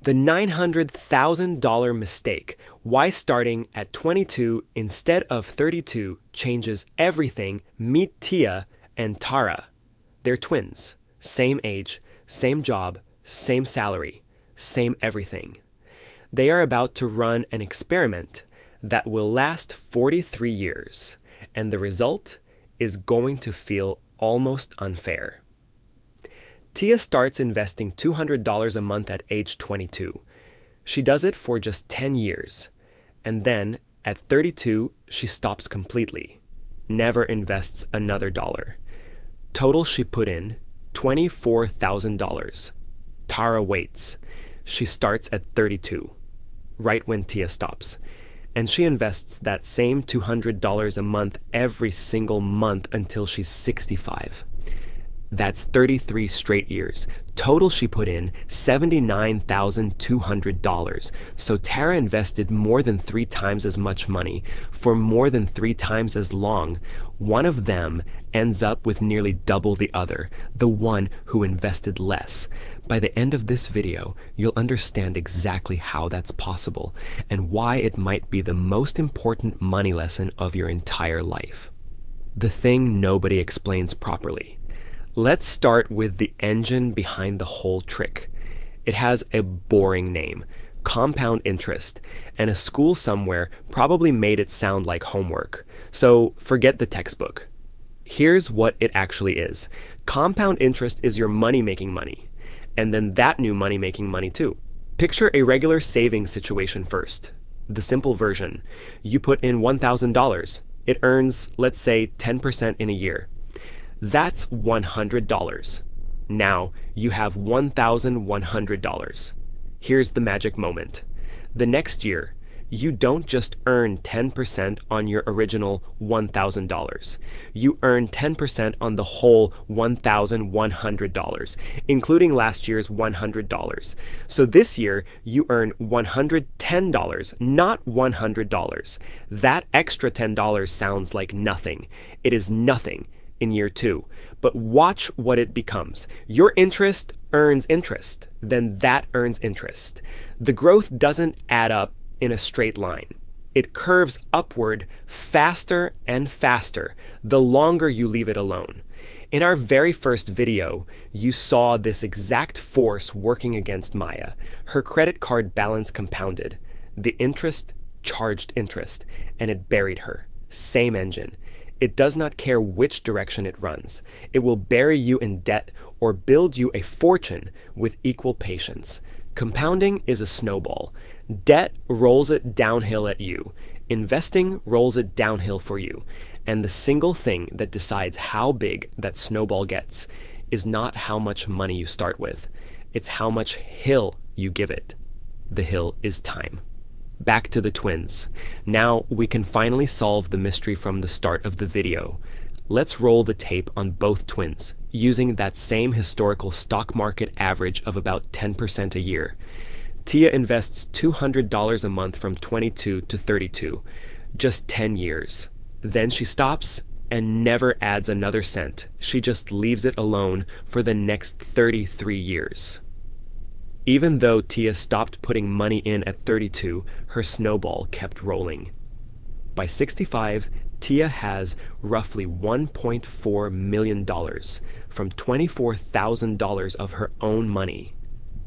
The $900,000 mistake, why starting at 22 instead of 32 changes everything. Meet Tia and Tara. They're twins, same age, same job, same salary, same everything. They are about to run an experiment that will last 43 years, and the result is going to feel almost unfair. Tia starts investing $200 a month at age 22. She does it for just 10 years, and then at 32, she stops completely, never invests another dollar. Total she put in, $24,000. Tara waits. She starts at 32, right when Tia stops, and she invests that same $200 a month every single month until she's 65. That's 33 straight years. Total she put in $79,200. So Tara invested more than 3 times as much money for more than 3 times as long. One of them ends up with nearly double the other, the one who invested less. By the end of this video, you'll understand exactly how that's possible and why it might be the most important money lesson of your entire life. The thing nobody explains properly. Let's start with the engine behind the whole trick. It has a boring name, compound interest, and a school somewhere probably made it sound like homework. So forget the textbook. Here's what it actually is. Compound interest is your money making money, and then that new money making money too. Picture a regular savings situation first. The simple version. You put in $1,000. It earns, let's say, 10% in a year. That's $100. Now you have $1,100. Here's the magic moment. The next year, you don't just earn 10% on your original $1,000. You earn 10% on the whole $1,100, including last year's $100. So this year, you earn $110, not $100. That extra $10 sounds like nothing. It is nothing in year 2. But watch what it becomes. Your interest earns interest, then that earns interest. The growth doesn't add up in a straight line. It curves upward faster and faster the longer you leave it alone. In our very first video, you saw this exact force working against Maya. Her credit card balance compounded. The interest charged interest, and it buried her. Same engine. It does not care which direction it runs. It will bury you in debt or build you a fortune with equal patience. Compounding is a snowball. Debt rolls it downhill at you. Investing rolls it downhill for you. And the single thing that decides how big that snowball gets is not how much money you start with. It's how much hill you give it. The hill is time. Back to the twins. Now we can finally solve the mystery from the start of the video. Let's roll the tape on both twins, using that same historical stock market average of about 10% a year. Tia invests $200 a month from 22 to 32, just 10 years. Then she stops and never adds another cent. She just leaves it alone for the next 33 years. Even though Tia stopped putting money in at 32, her snowball kept rolling. By 65, Tia has roughly $1.4 million from $24,000 of her own money.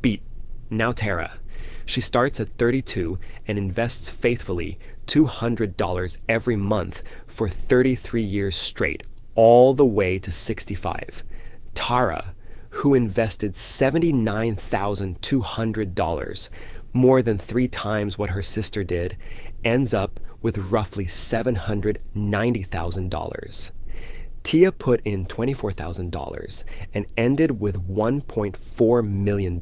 Beat. Now Tara. She starts at 32 and invests faithfully $200 every month for 33 years straight, all the way to 65. Tara, who invested $79,200, more than 3 times what her sister did, ends up with roughly $790,000. Tia put in $24,000 and ended with $1.4 million.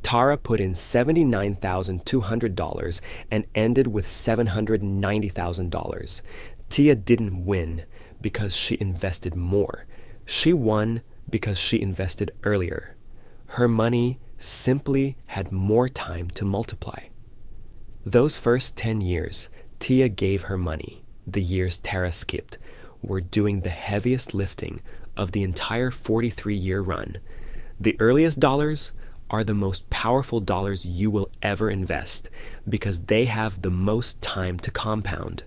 Tara put in $79,200 and ended with $790,000. Tia didn't win because she invested more. She won because she invested earlier. Her money simply had more time to multiply. Those first 10 years, Tia gave her money. The years Tara skipped were doing the heaviest lifting of the entire 43-year run. The earliest dollars are the most powerful dollars you will ever invest because they have the most time to compound.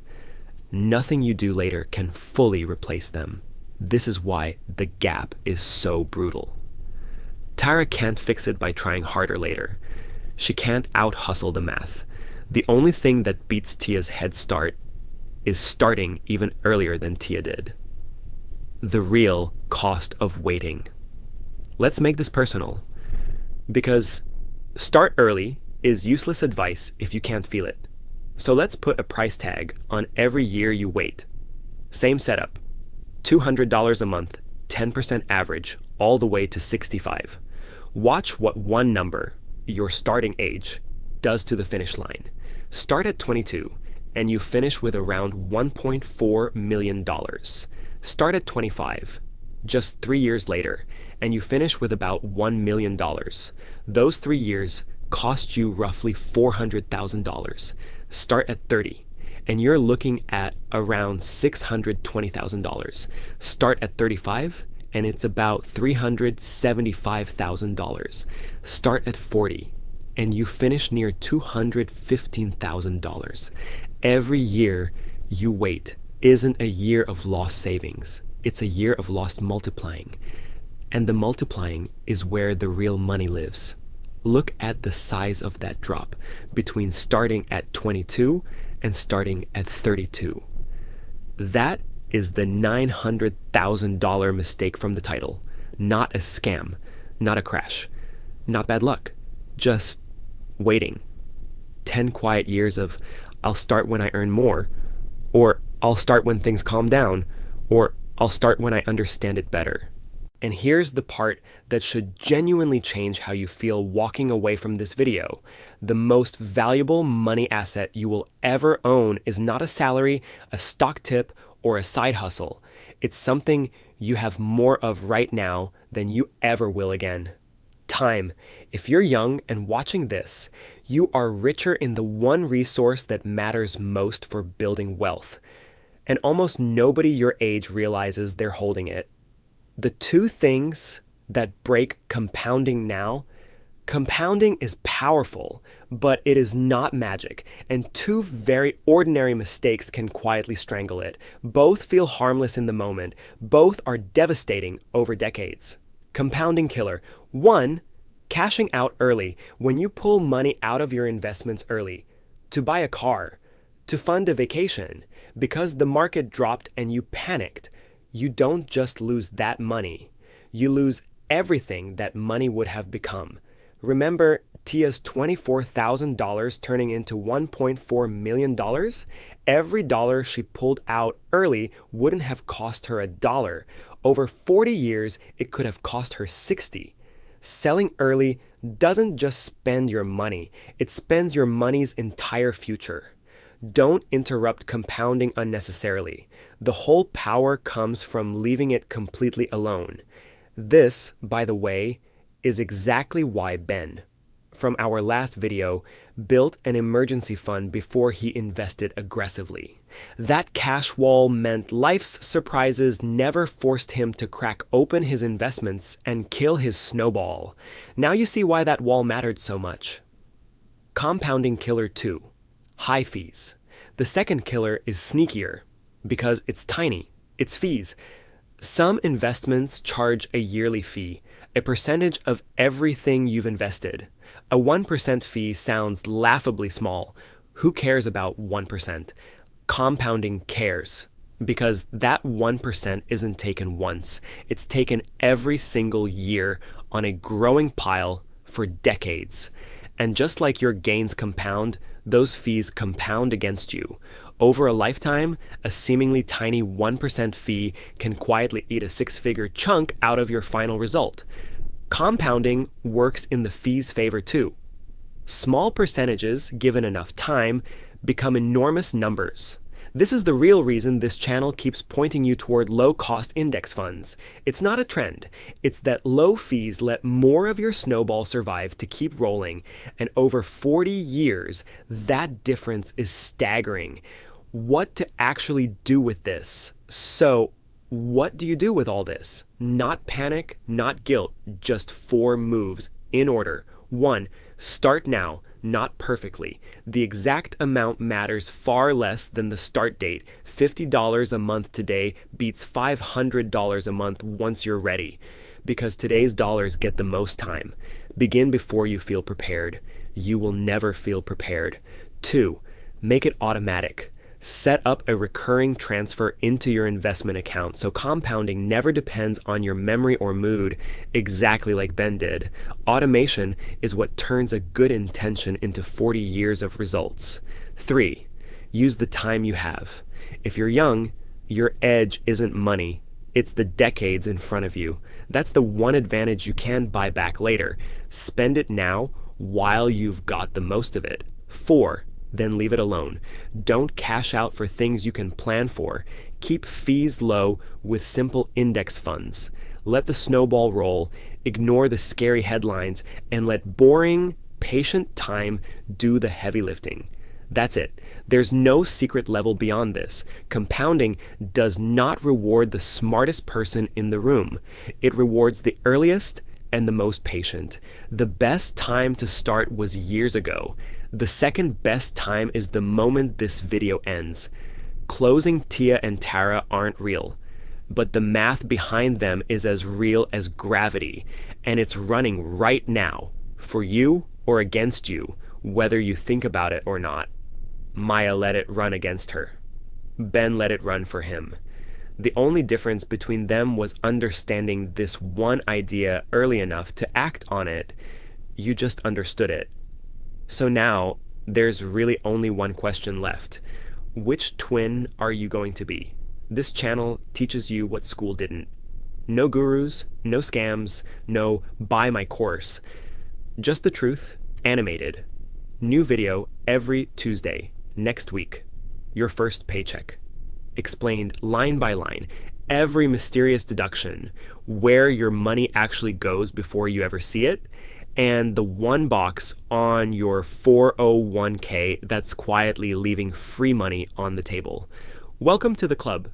Nothing you do later can fully replace them. This is why the gap is so brutal. Tara can't fix it by trying harder later. She can't out-hustle the math. The only thing that beats Tia's head start is starting even earlier than Tia did. The real cost of waiting. Let's make this personal. Because start early is useless advice if you can't feel it. So let's put a price tag on every year you wait. Same setup. $200 a month, 10% average, all the way to 65. Watch what one number, your starting age, does to the finish line. Start at 22, and you finish with around $1.4 million. Start at 25, just 3 years later, and you finish with about $1 million. Those 3 years cost you roughly $400,000. Start at 30, and you're looking at around $620,000. Start at 35, and it's about $375,000. Start at 40, and you finish near $215,000. Every year you wait isn't a year of lost savings. It's a year of lost multiplying. And the multiplying is where the real money lives. Look at the size of that drop between starting at 22 and starting at 32. That is the $900,000 mistake from the title. Not a scam, not a crash, not bad luck, just waiting. 10 quiet years of I'll start when I earn more, or I'll start when things calm down, or I'll start when I understand it better. And here's the part that should genuinely change how you feel walking away from this video. The most valuable money asset you will ever own is not a salary, a stock tip, or a side hustle. It's something you have more of right now than you ever will again. Time. If you're young and watching this, you are richer in the one resource that matters most for building wealth. And almost nobody your age realizes they're holding it. The two things that break compounding now, compounding is powerful, but it is not magic, and two very ordinary mistakes can quietly strangle it. Both feel harmless in the moment. Both are devastating over decades. Compounding killer. 1, cashing out early. When you pull money out of your investments early, to buy a car, to fund a vacation, because the market dropped and you panicked, you don't just lose that money. You lose everything that money would have become. Remember Tia's $24,000 turning into $1.4 million? Every dollar she pulled out early wouldn't have cost her $1. Over 40 years, it could have cost her 60. Selling early doesn't just spend your money, it spends your money's entire future. Don't interrupt compounding unnecessarily. The whole power comes from leaving it completely alone. This, by the way, is exactly why Ben, from our last video, built an emergency fund before he invested aggressively. That cash wall meant life's surprises never forced him to crack open his investments and kill his snowball. Now you see why that wall mattered so much. Compounding killer 2. High fees. The second killer is sneakier because it's tiny. It's fees. Some investments charge a yearly fee, a percentage of everything you've invested. A 1% fee sounds laughably small. Who cares about 1%? Compounding cares because that 1% isn't taken once. It's taken every single year on a growing pile for decades. And just like your gains compound, those fees compound against you. Over a lifetime, a seemingly tiny 1% fee can quietly eat a six-figure chunk out of your final result. Compounding works in the fees' favor too. Small percentages, given enough time, become enormous numbers. This is the real reason this channel keeps pointing you toward low-cost index funds. It's not a trend. It's that low fees let more of your snowball survive to keep rolling, and over 40 years, that difference is staggering. What to actually do with this? So, what do you do with all this? Not panic, not guilt, just 4 moves in order. 1. Start now, not perfectly. The exact amount matters far less than the start date. $50 a month today beats $500 a month once you're ready, because today's dollars get the most time. Begin before you feel prepared. You will never feel prepared. 2. Make it automatic. Set up a recurring transfer into your investment account so compounding never depends on your memory or mood, exactly like Ben did. Automation is what turns a good intention into 40 years of results. 3. Use the time you have. If you're young, your edge isn't money. It's the decades in front of you. That's the one advantage you can buy back later. Spend it now while you've got the most of it. 4. Then leave it alone. Don't cash out for things you can plan for. Keep fees low with simple index funds. Let the snowball roll, ignore the scary headlines, and let boring, patient time do the heavy lifting. That's it. There's no secret level beyond this. Compounding does not reward the smartest person in the room. It rewards the earliest and the most patient. The best time to start was years ago. The second best time is the moment this video ends. Closing Tia and Tara aren't real, but the math behind them is as real as gravity, and it's running right now, for you or against you, whether you think about it or not. Maya let it run against her. Ben let it run for him. The only difference between them was understanding this one idea early enough to act on it. You just understood it. So now, there's really only one question left. Which twin are you going to be? This channel teaches you what school didn't. No gurus, no scams, no buy my course. Just the truth, animated. New video every Tuesday, next week. Your first paycheck. Explained line by line, every mysterious deduction, where your money actually goes before you ever see it, and the one box on your 401k that's quietly leaving free money on the table. Welcome to the club.